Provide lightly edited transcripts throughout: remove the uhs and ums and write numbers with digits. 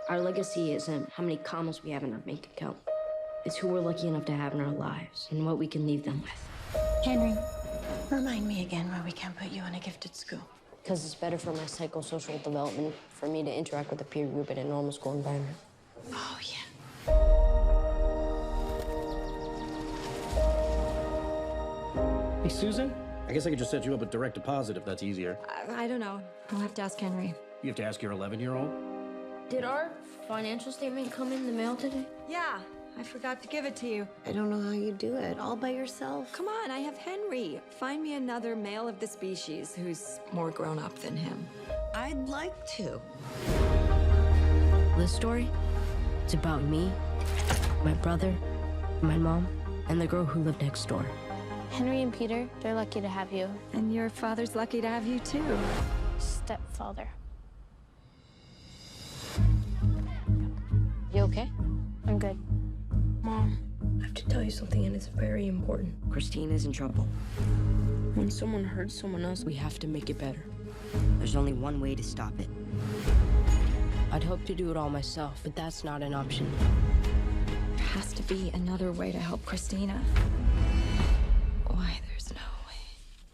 Our legacy isn't how many commas we have in our bank account. It's who we're lucky enough to have in our lives and what we can leave them with. Henry, remind me again why we can't put you in a gifted school. Because it's better for my psychosocial development for me to interact with a peer group in a normal school environment. Oh, yeah. Hey, Susan? I guess I could just set you up with direct deposit if that's easier. I don't know. I'll have to ask Henry. You have to ask your 11-year-old? Did our financial statement come in the mail today? Yeah, I forgot to give it to you. I don't know how you do it, all by yourself. Come on, I have Henry. Find me another male of the species who's more grown up than him. I'd like to. This story, it's about me, my brother, my mom, and the girl who lived next door. Henry and Peter, they're lucky to have you. And your father's lucky to have you, too. Stepfather. You okay? I'm good. Mom, I have to tell you something, and it's very important. Christina's in trouble. When someone hurts someone else, we have to make it better. There's only one way to stop it. I'd hope to do it all myself, but that's not an option. There has to be another way to help Christina. Why there's no way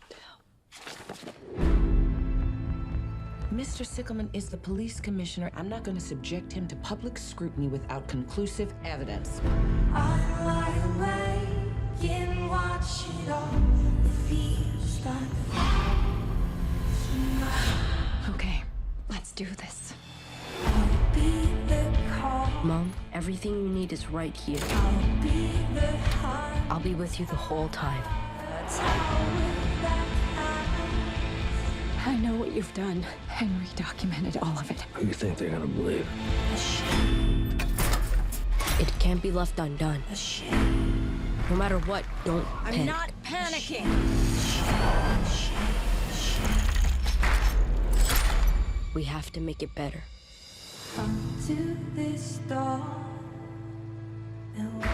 to help. Mr. Silverman is the police commissioner. I'm not going to subject him to public scrutiny without conclusive evidence. Okay, let's do this. Mom, everything you need is right here. I'll be with you the whole time. I know what you've done. Henry documented all of it. Who do you think they're gonna believe? It can't be left undone. No matter what, don't panic. I'm not panicking. We have to make it better. To this door and wait.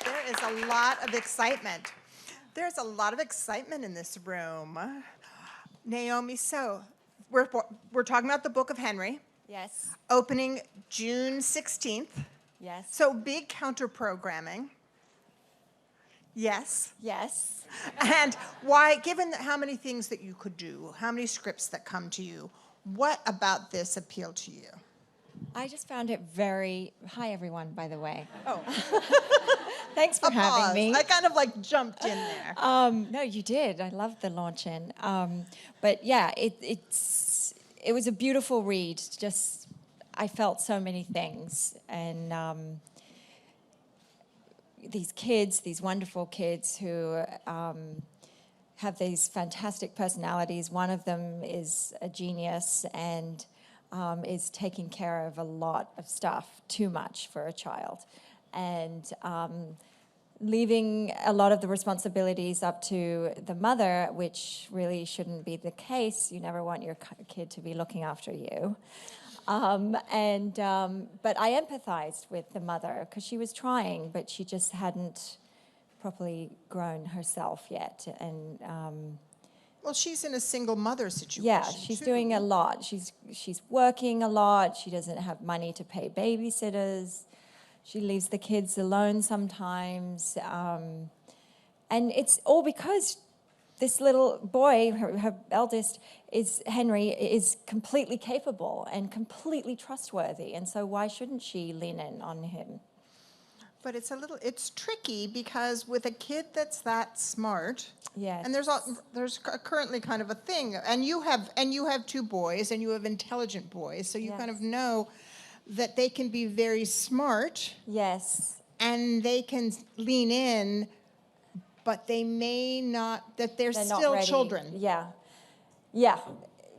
There is a lot of excitement. There's a lot of excitement in this room. Naomi, so we're talking about the Book of Henry, Yes, opening June 16th. yes, So big counter-programming. Yes. yes. And why, given how many things that you could do, how many scripts that come to you, what about this appealed to you? I just found it very... Hi, everyone, by the way. Oh. Thanks for having Pause. me. I kind of like jumped in there. No, you did. I loved the launch-in. But yeah, it was a beautiful read. Just, I felt so many things. And these kids, these wonderful kids who have these fantastic personalities. One of them is a genius and is taking care of a lot of stuff, too much for a child. And leaving a lot of the responsibilities up to the mother, which really shouldn't be the case. You never want your kid to be looking after you. But I empathized with the mother because she was trying, but she just hadn't properly grown herself yet. And Well, she's in a single mother situation. yeah, she's doing a lot. She's working a lot. She doesn't have money to pay babysitters. She leaves the kids alone sometimes. And it's all because this little boy, her eldest, Henry, is completely capable and completely trustworthy. And so why shouldn't she lean in on him? But it's tricky because with a kid that's that smart, Yes. and there's currently kind of a thing, and you have two boys, and you have intelligent boys, so you Yes. kind of know that they can be very smart, Yes. and they can lean in, but they may not, that they're They're still not ready. children. Yeah. Yeah.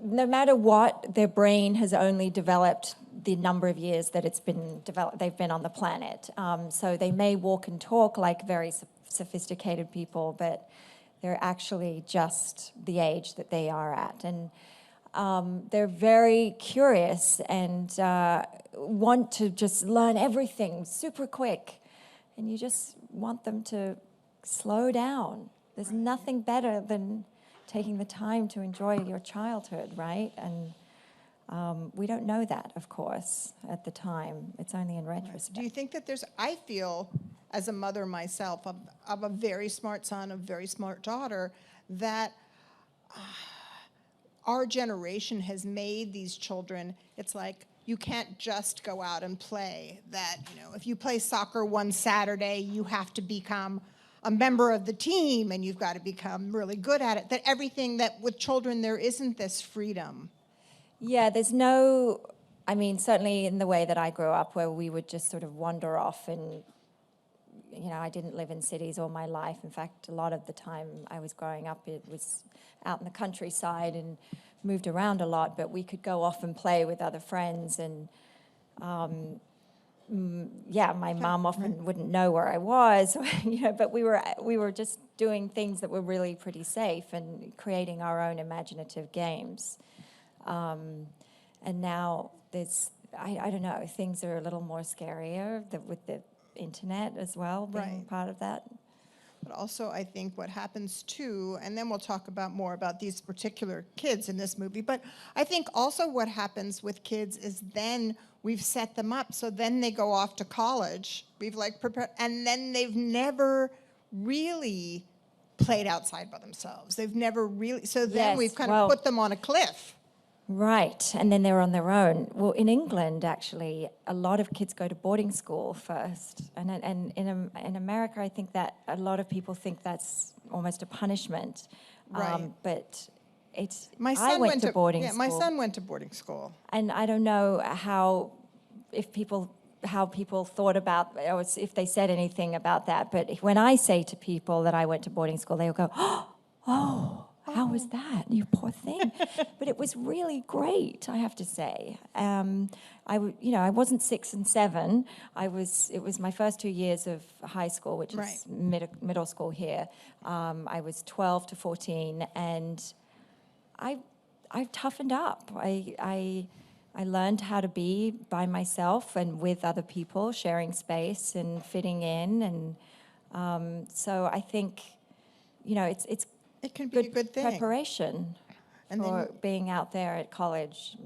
No matter what, their brain has only developed the number of years that it's been developed, they've been on the planet. So they may walk and talk like very sophisticated people, but they're actually just the age that they are at. And they're very curious and want to just learn everything super quick. And you just want them to slow down. There's nothing better than taking the time to enjoy your childhood, right? And We don't know that, of course, at the time. It's only in retrospect. Do you think that I feel, as a mother myself, of a very smart son, a very smart daughter, that our generation has made these children, it's like, you can't just go out and play. That, if you play soccer one Saturday, you have to become a member of the team and you've got to become really good at it. That everything that with children, there isn't this freedom. Yeah, there's certainly in the way that I grew up, where we would just sort of wander off, and, I didn't live in cities all my life. In fact, a lot of the time I was growing up, it was out in the countryside and moved around a lot, but we could go off and play with other friends, and my mom often wouldn't know where I was, but we were just doing things that were really pretty safe and creating our own imaginative games. And now there's, I don't know, things are a little more scarier with the internet as well being part of that. But also, I think what happens too, and then we'll talk more about these particular kids in this movie, but I think also what happens with kids is then we've set them up, so then they go off to college, we've prepared, and then they've never really played outside by themselves. They've never really, so then we've kind of put them on a cliff. Right, and then they're on their own. Well, in England, actually, a lot of kids go to boarding school first. And in America, I think that a lot of people think that's almost a punishment. Right. But I went to boarding school. Yeah, my son went to boarding school. And I don't know how people thought about, or if they said anything about that. But when I say to people that I went to boarding school, they'll go, oh, how was that? You poor thing. But it was really great, I have to say. I wasn't 6 and 7. It was my first 2 years of high school, which is middle school here. I was 12 to 14, and I toughened up. I learned how to be by myself and with other people, sharing space and fitting in. And so I think, it can be a good thing. Preparation for being out there at college,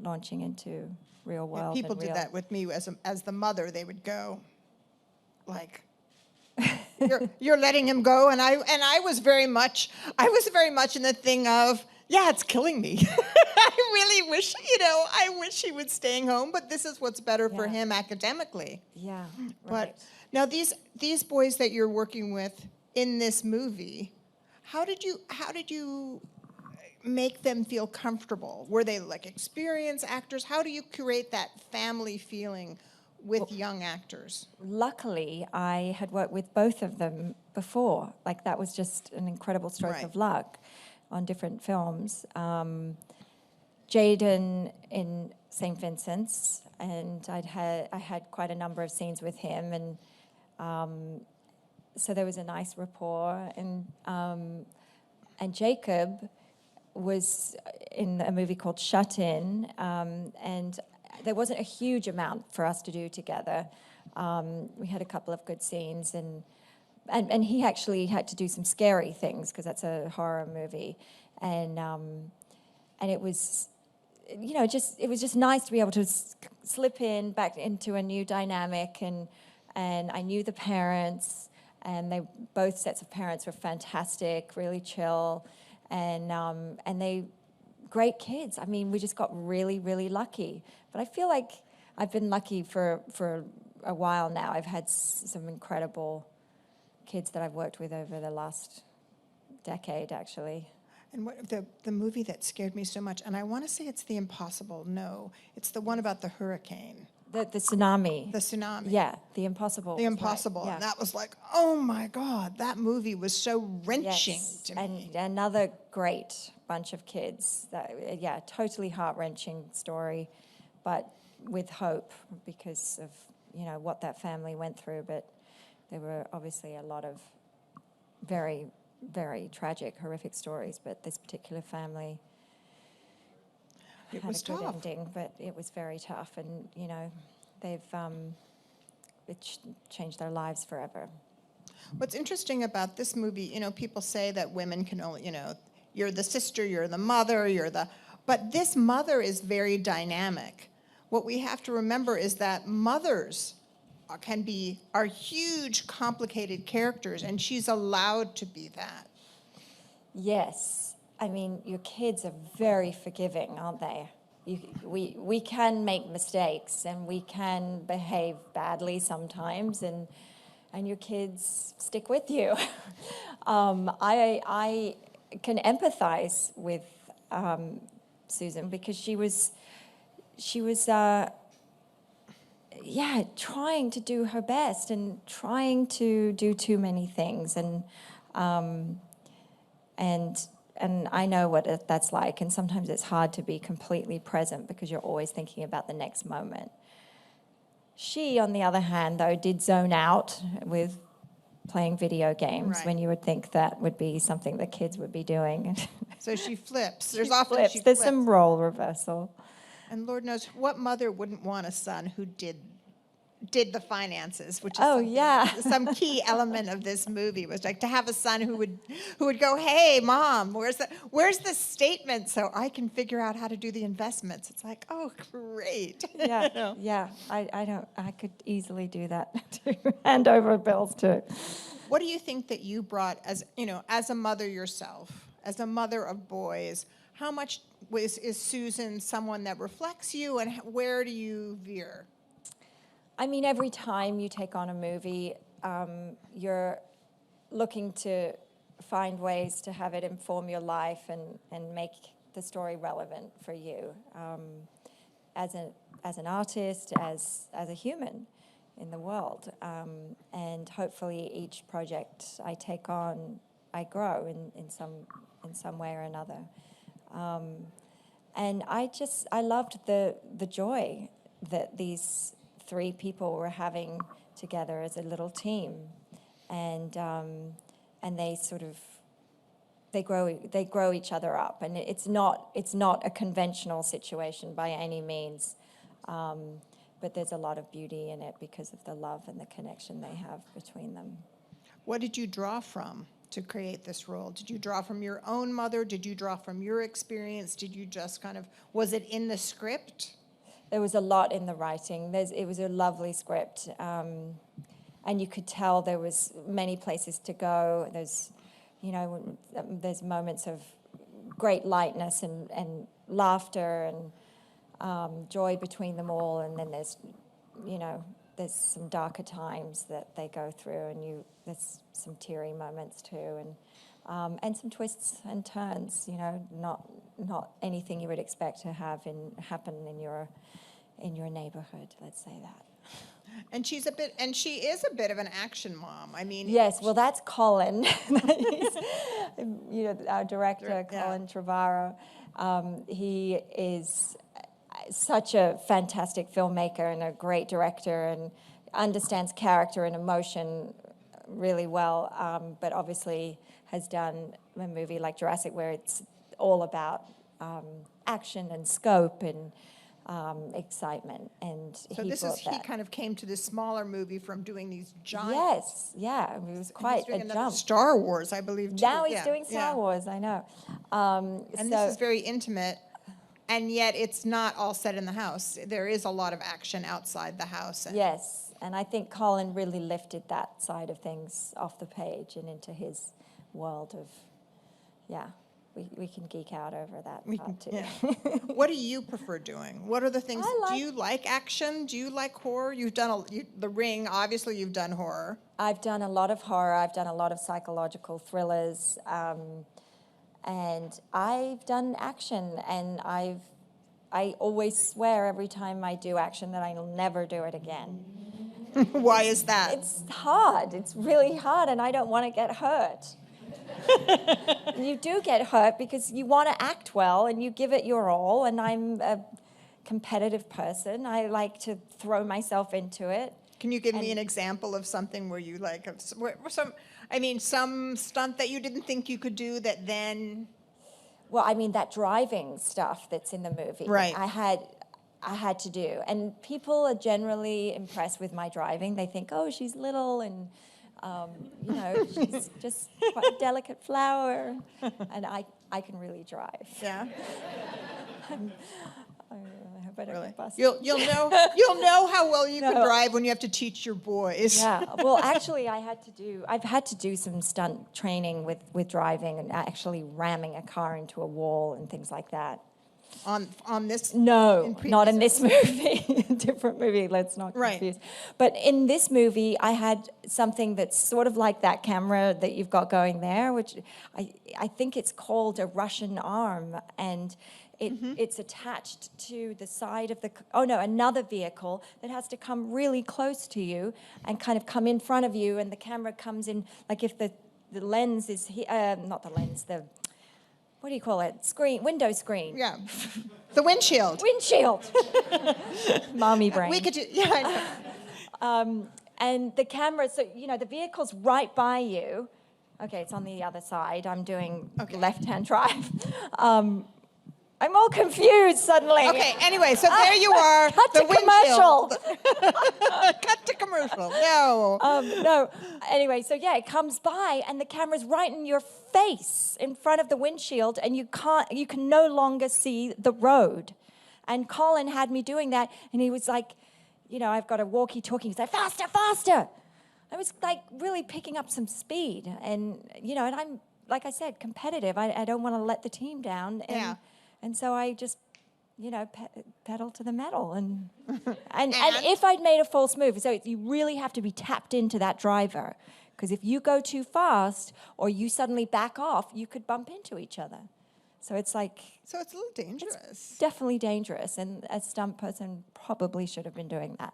launching into real world. People did that with me as the mother. They would go, you're letting him go, and I was very much in the thing of, it's killing me. I really wish, I wish he was staying home, but this is what's better for him academically. Yeah, right. But now these boys that you're working with in this movie, how did you make them feel comfortable? Were they experienced actors? How do you create that family feeling with young actors? Luckily, I had worked with both of them before. That was just an incredible stroke of luck on different films. Jaeden in St. Vincent's, and I had quite a number of scenes with him, and so there was a nice rapport. And Jacob was in a movie called Shut In, and there wasn't a huge amount for us to do together. We had a couple of good scenes, and he actually had to do some scary things because that's a horror movie, and it was, it was just nice to be able to slip in back into a new dynamic, and I knew the parents. And both sets of parents were fantastic, really chill, and they great kids. I mean, we just got really, really lucky. But I feel like I've been lucky for a while now. I've had some incredible kids that I've worked with over the last decade, actually. And what the movie that scared me so much, and I want to say it's The Impossible. No, it's the one about the hurricane. The tsunami. The tsunami. Yeah, The Impossible. The Impossible. Right. Yeah. And that was like, oh my God, that movie was so wrenching to me. And another great bunch of kids. Totally heart-wrenching story, but with hope because of, what that family went through. But there were obviously a lot of very, very tragic, horrific stories, but this particular family it had was a good tough. ending, but it was very tough, and they've changed their lives forever. What's interesting about this movie, people say that women can only, you're the sister, you're the mother, But this mother is very dynamic. What we have to remember is that mothers are huge, complicated characters, and she's allowed to be that. Yes. I mean, your kids are very forgiving, aren't they? We can make mistakes, and we can behave badly sometimes, and your kids stick with you. I can empathize with Susan, because she was trying to do her best and trying to do too many things, and I know what that's like, and sometimes it's hard to be completely present because you're always thinking about the next moment. She, on the other hand, though, did zone out with playing video games, when you would think that would be something the kids would be doing. So she flips. There's some role reversal. And Lord knows what mother wouldn't want a son who did the finances, which is some key element of this movie, was like to have a son who would go, "Hey, Mom, where's the statement so I can figure out how to do the investments?" It's like, oh, great. I could easily do that. To hand over bills too. What do you think that you brought as a mother yourself, as a mother of boys? How much is Susan someone that reflects you, and where do you veer? I mean, every time you take on a movie, you're looking to find ways to have it inform your life and make the story relevant for you as an artist, as a human in the world. And hopefully each project I take on, I grow in some way or another. And I loved the joy that these 3 people were having together as a little team, and they grow each other up, and it's not a conventional situation by any means, but there's a lot of beauty in it because of the love and the connection they have between them. What did you draw from to create this role? Did you draw from your own mother? Did you draw from your experience? Did you just was it in the script? There was a lot in the writing. It was a lovely script, and you could tell there was many places to go. There's moments of great lightness and laughter and joy between them all, and then there's some darker times that they go through, and there's some teary moments too, and some twists and turns. Not anything you would expect to happen in your neighborhood. Let's say that. And she is a bit of an action mom. I mean, yes. Well, that's Colin. Our director, Colin Trevorrow. He is such a fantastic filmmaker and a great director, and understands character and emotion really well. But obviously has done a movie like Jurassic, where it's all about action and scope and excitement, and he kind of came to this smaller movie from doing these giant. Yes, yeah, I mean, it was quite a jump. Star Wars, I believe. Too. Now he's doing Star Wars. I know. And this is very intimate, and yet it's not all set in the house. There is a lot of action outside the house. Yes, and I think Colin really lifted that side of things off the page and into his world of, We can geek out over that part too. Yeah. What do you prefer doing? What are the things? Do you like action? Do you like horror? You've done The Ring. Obviously, you've done horror. I've done a lot of horror. I've done a lot of psychological thrillers, and I've done action. And I always swear every time I do action that I'll never do it again. Why is that? It's hard. It's really hard, and I don't want to get hurt. You do get hurt because you want to act well and you give it your all, and I'm a competitive person. I like to throw myself into it. Can you give me an example of something where you some stunt that you didn't think you could do that then? Well, I mean, that driving stuff that's in the movie. Right. I had to do, and people are generally impressed with my driving. They think, oh, she's little and she's just quite a delicate flower, and I can really drive. Yeah. I hope I don't Really? get busted. You'll know how well you can drive when you have to teach your boys. Yeah. Well, actually, I've had to do some stunt training with driving and actually ramming a car into a wall and things like that. On this? No, not in this movie. Different movie. Let's not confuse. Right. But in this movie, I had something that's sort of like that camera that you've got going there, which I think it's called a Russian arm, and it's attached to the side of another vehicle that has to come really close to you and kind of come in front of you, and the camera comes in, like if the lens is here, not the lens, what do you call it? Window screen. Yeah. The windshield. Windshield. Mommy brain. We could do, yeah, I know. And the camera, so, the vehicle's right by you. Okay, it's on the other side. I'm doing left-hand drive. I'm all confused suddenly. Okay, anyway, so there you are. Cut the to commercial. Cut to commercial. No. No. Anyway, so it comes by, and the camera's right in your face, in front of the windshield, and you can no longer see the road. And Colin had me doing that, and he was like, I've got a walkie-talkie. He's like, faster, faster. I was like really picking up some speed, and and I'm, like I said, competitive. I don't want to let the team down. And so I just, pedal to the metal. And if I'd made a false move, so you really have to be tapped into that driver. Because if you go too fast or you suddenly back off, you could bump into each other. So it's like... So it's a little dangerous. It's definitely dangerous. And a stunt person probably should have been doing that.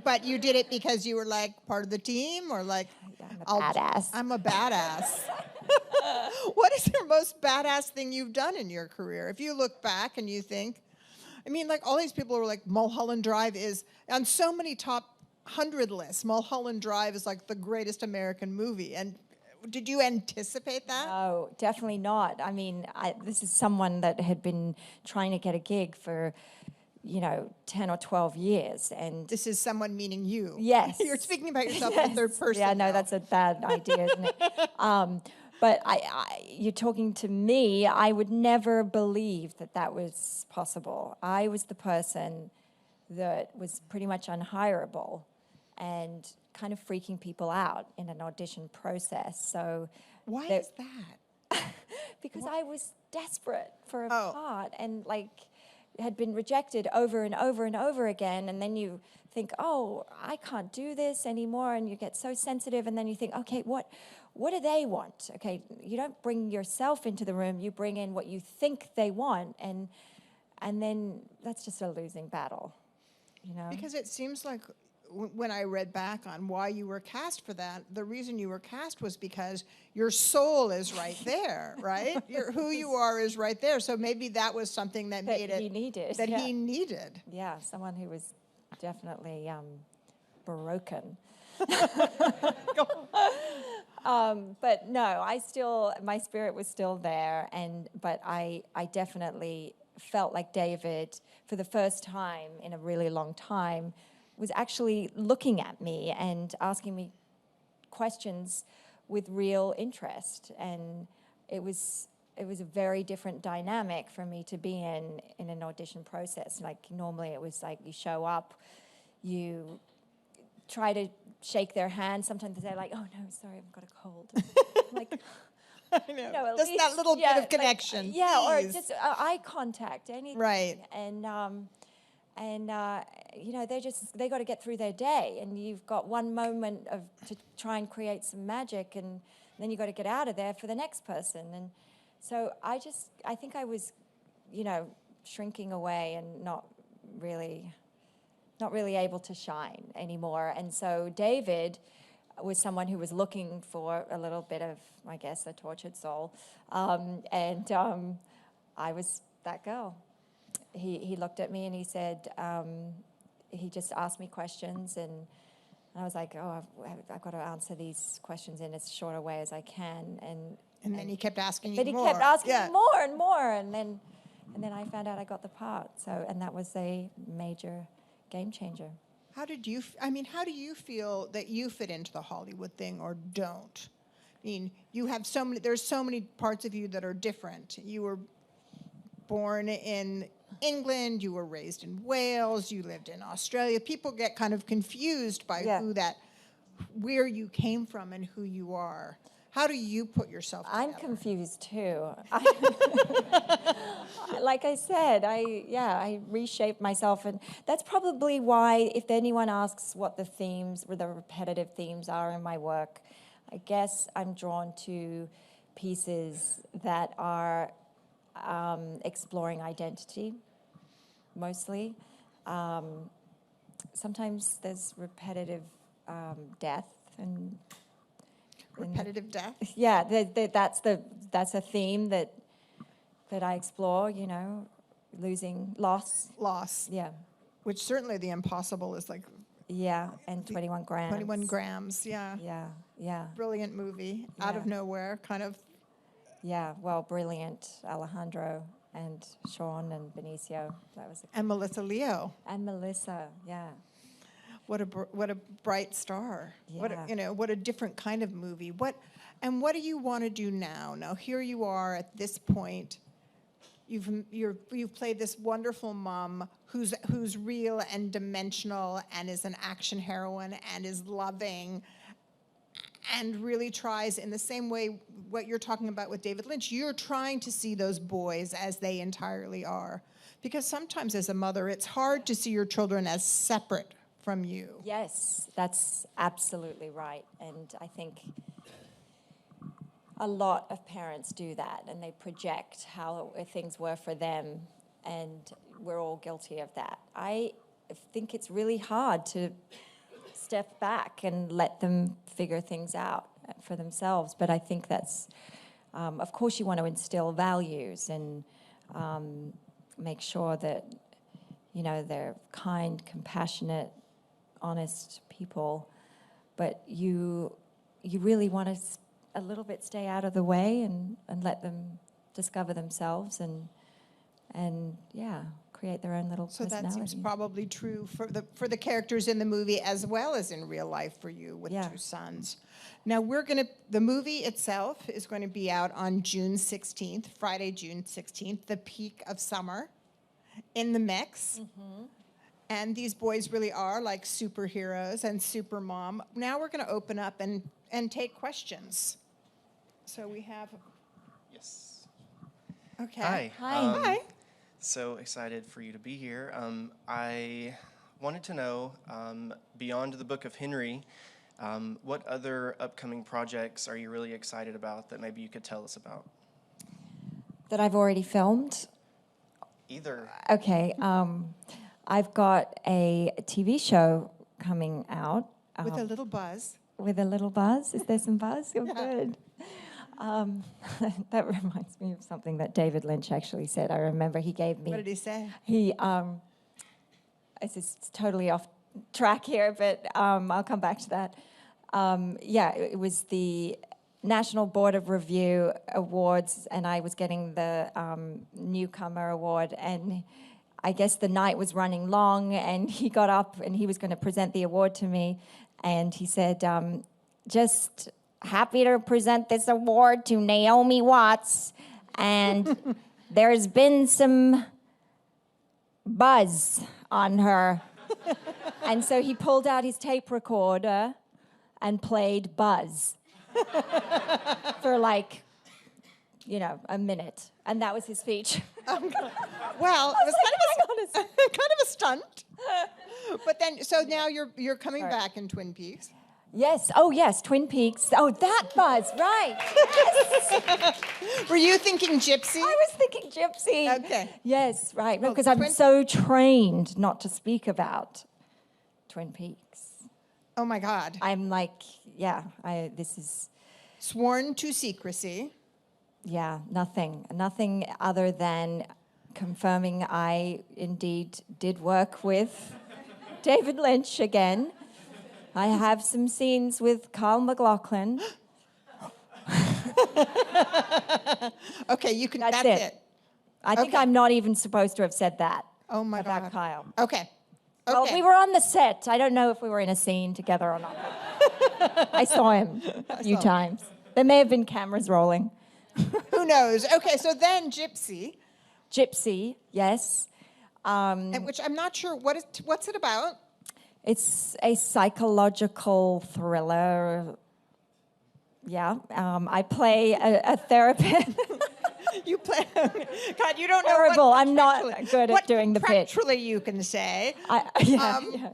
But you did it because you were like part of the team, or like... I'm a badass. I'm a badass. What is your most badass thing you've done in your career? If you look back and you think, like all these people are like, Mulholland Drive is, on so many top 100 lists, Mulholland Drive is like the greatest American movie. And did you anticipate that? No, definitely not. This is someone that had been trying to get a gig for 10 or 12 years. And this is someone meaning you. Yes. You're speaking about yourself in the third person. Yeah, no, that's a bad idea, isn't it? But you're talking to me, I would never believe that was possible. I was the person that was pretty much unhireable and kind of freaking people out in an audition process. So why is that? Because I was desperate for a part, and had been rejected over and over and over again, and then you think, I can't do this anymore, and you get so sensitive, and then you think, okay, what do they want? Okay, you don't bring yourself into the room, you bring in what you think they want, and then that's just a losing battle, Because it seems like when I read back on why you were cast for that, the reason you were cast was because your soul is right there, right? Who you are is right there. So maybe that was something that made it... he needed. That he needed. Yeah, someone who was definitely broken. But no, my spirit was still there, but I definitely felt like David, for the first time in a really long time, was actually looking at me and asking me questions with real interest. And it was a very different dynamic for me to be in an audition process. Like normally it was like you show up, you try to shake their hand. Sometimes they say like, oh no, sorry, I've got a cold. Like, I know. Just that little bit of connection. Or just eye contact, anything. Right. And they got to get through their day, and you've got one moment to try and create some magic, and then you got to get out of there for the next person. And so I think I was, shrinking away and not really able to shine anymore. And so David was someone who was looking for a little bit of, I guess, a tortured soul, and I was that girl. He looked at me and he said, he just asked me questions, and I was like, I've got to answer these questions in as short a way as I can. And then he kept asking you more. But he kept asking me more and more, and then I found out I got the part. And that was a major game changer. How do you feel that you fit into the Hollywood thing or don't? You have there's so many parts of you that are different. You were born in England, you were raised in Wales, you lived in Australia. People get kind of confused by where you came from and who you are. How do you put yourself together? I'm confused too. Like I said, I reshaped myself, and that's probably why, if anyone asks what the themes or the repetitive themes are in my work, I guess I'm drawn to pieces that are exploring identity, mostly. Sometimes there's repetitive death and repetitive death. Yeah, that's a theme that I explore. You know, losing, loss. Yeah. Which certainly The Impossible is like. Yeah, and 21 grams. 21 grams. Yeah. Yeah. Brilliant movie. Out of nowhere, kind of. Yeah. Well, brilliant. Alejandro and Sean and Benicio. That was. And Melissa Leo. And Melissa. Yeah. What a bright star. Yeah. What a different kind of movie. What do you want to do now? Now here you are at this point. You've played this wonderful mom who's real and dimensional and is an action heroine and is loving and really tries, in the same way what you're talking about with David Lynch, you're trying to see those boys as they entirely are. Because sometimes as a mother, it's hard to see your children as separate from you. Yes, that's absolutely right. And I think a lot of parents do that, and they project how things were for them, and we're all guilty of that. I think it's really hard to step back and let them figure things out for themselves, but I think that's, of course you want to instill values and make sure that, they're kind, compassionate, honest people, but you really want to a little bit stay out of the way and let them discover themselves and create their own little personality. So that seems probably true for the characters in the movie as well as in real life for you with two sons. Now the movie itself is going to be out on June 16th, Friday, June 16th, the peak of summer, in the mix. Mm-hmm. And these boys really are like superheroes and super mom. Now we're going to open up and take questions. So we have. Yes. Okay. Hi. Hi. So excited for you to be here. I wanted to know, beyond the Book of Henry, what other upcoming projects are you really excited about that maybe you could tell us about? That I've already filmed? Either. Okay. I've got a TV show coming out. With a little buzz. With a little buzz? Is there some buzz? Oh, good. That reminds me of something that David Lynch actually said. I remember he gave me... What did he say? It's totally off track here, but I'll come back to that. It was the National Board of Review Awards, and I was getting the Newcomer Award, and I guess the night was running long, and he got up and he was going to present the award to me, and he said, just happy to present this award to Naomi Watts, and there's been some buzz on her. And so he pulled out his tape recorder and played Buzz for a minute, and that was his speech. Well, it was kind of a stunt. But then, so now you're coming back in Twin Peaks. Yes. Oh, yes. Twin Peaks. Oh, that Buzz. Right. Yes. Were you thinking Gypsy? I was thinking Gypsy. Okay. Yes. Right. Because I'm so trained not to speak about Twin Peaks. Oh my God. I'm like, this is sworn to secrecy. Yeah. Nothing other than confirming I indeed did work with David Lynch again. I have some scenes with Carl McLaughlin. Okay, you can. That's it. I think I'm not even supposed to have said that. Oh my God. About Kyle. Okay. Well, we were on the set. I don't know if we were in a scene together or not. I saw him a few times. There may have been cameras rolling. Who knows? Okay, so then Gypsy. Gypsy, yes. And which I'm not sure what's it about. It's a psychological thriller. Yeah, I play a therapist. You play. God, you don't know. Horrible. What I'm not good at doing the pitch. Contractually, you can say.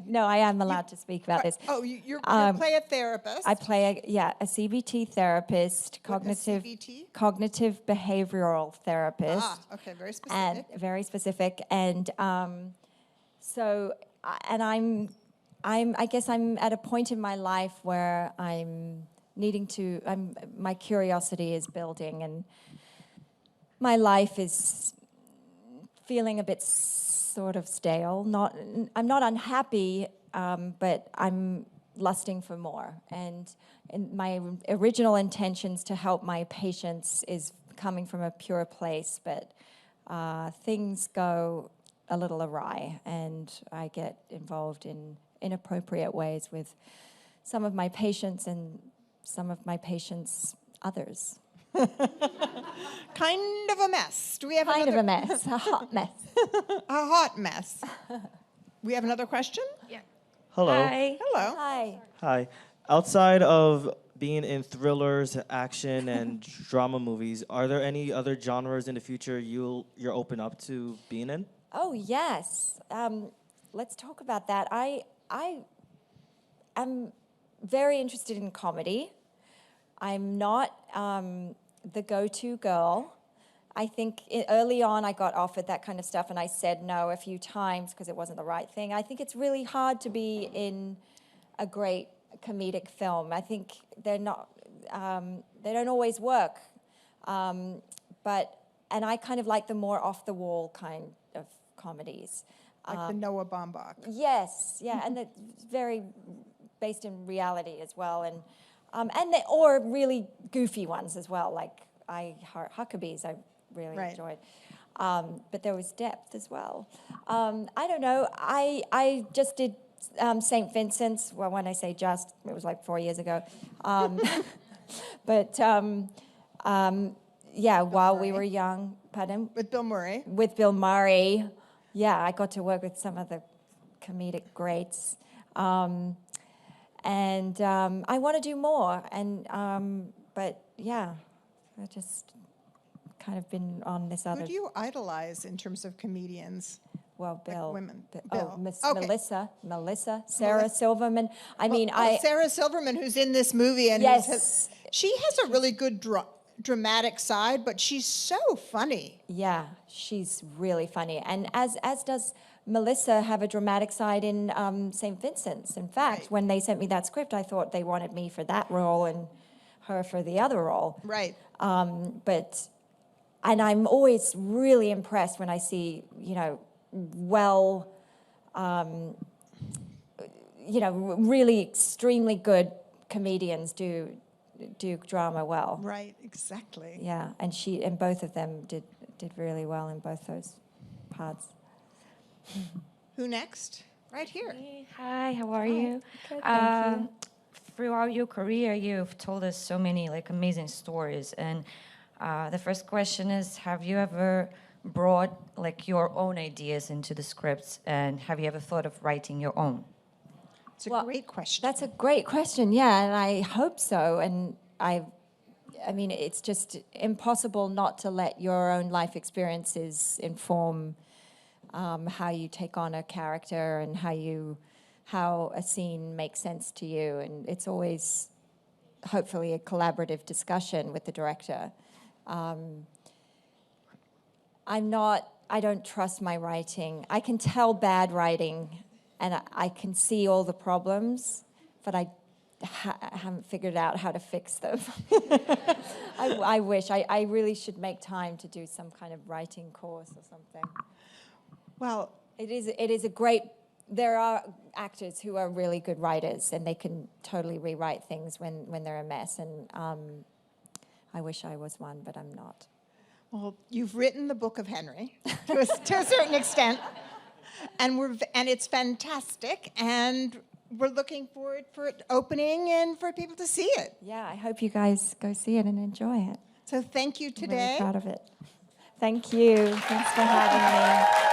No, I am allowed to speak about this. Oh, you play a therapist. I play a CBT therapist, cognitive behavioral therapist. Ah, okay, very specific. And very specific. And I guess I'm at a point in my life where my curiosity is building, and my life is feeling a bit sort of stale. I'm not unhappy, but I'm lusting for more. And my original intentions to help my patients is coming from a pure place, but things go a little awry, and I get involved in inappropriate ways with some of my patients and some of my patients' others. Kind of a mess. Do we have kind of a mess, a hot mess. A hot mess. We have another question? Yeah. Hello. Hi. Hello. Hi. Hi. Outside of being in thrillers, action, and drama movies, are there any other genres in the future you're open up to being in? Oh, yes. Let's talk about that. I am very interested in comedy. I'm not the go-to girl. I think early on I got offered that kind of stuff, and I said no a few times because it wasn't the right thing. I think it's really hard to be in a great comedic film. I think they're not, they don't always work. And I kind of like the more off-the-wall kind of comedies. Like the Noah Baumbach. Yes, yeah, and it's very based in reality as well, or really goofy ones as well, like Huckabees I really enjoyed. But there was depth as well. I don't know, I just did St. Vincent's. Well, when I say just, it was like 4 years ago. While we were young. Pardon? With Bill Murray. With Bill Murray. Yeah, I got to work with some of the comedic greats. I want to do more. But yeah, I just kind of been on this other... Who do you idolize in terms of comedians? Well, Bill. Like women. Bill. Oh, okay. Melissa, Sarah Silverman. Sarah Silverman, who's in this movie. And yes. She has a really good dramatic side, but she's so funny. Yeah, she's really funny. And as does Melissa have a dramatic side in St. Vincent's. In fact, when they sent me that script, I thought they wanted me for that role and her for the other role. Right. And I'm always really impressed when I see, really extremely good comedians do drama well. Right, exactly. Yeah, and both of them did really well in both those parts. Who next? Right here. Hi, how are you? Good, thank you. Throughout your career, you've told us so many amazing stories, and the first question is: have you ever brought your own ideas into the scripts, and have you ever thought of writing your own? It's a great question. That's a great question, yeah, and I hope so. And I mean, it's just impossible not to let your own life experiences inform how you take on a character and how a scene makes sense to you. And it's always, hopefully, a collaborative discussion with the director. I don't trust my writing. I can tell bad writing, and I can see all the problems, but I haven't figured out how to fix them. I wish. I really should make time to do some kind of writing course or something. Well, it is a great... There are actors who are really good writers, and they can totally rewrite things when they're a mess, and I wish I was one, but I'm not. Well, you've written the Book of Henry to a certain extent, and it's fantastic, and we're looking forward for it opening and for people to see it. Yeah, I hope you guys go see it and enjoy it. So thank you today. I'm really proud of it. Thank you. Thanks for having me.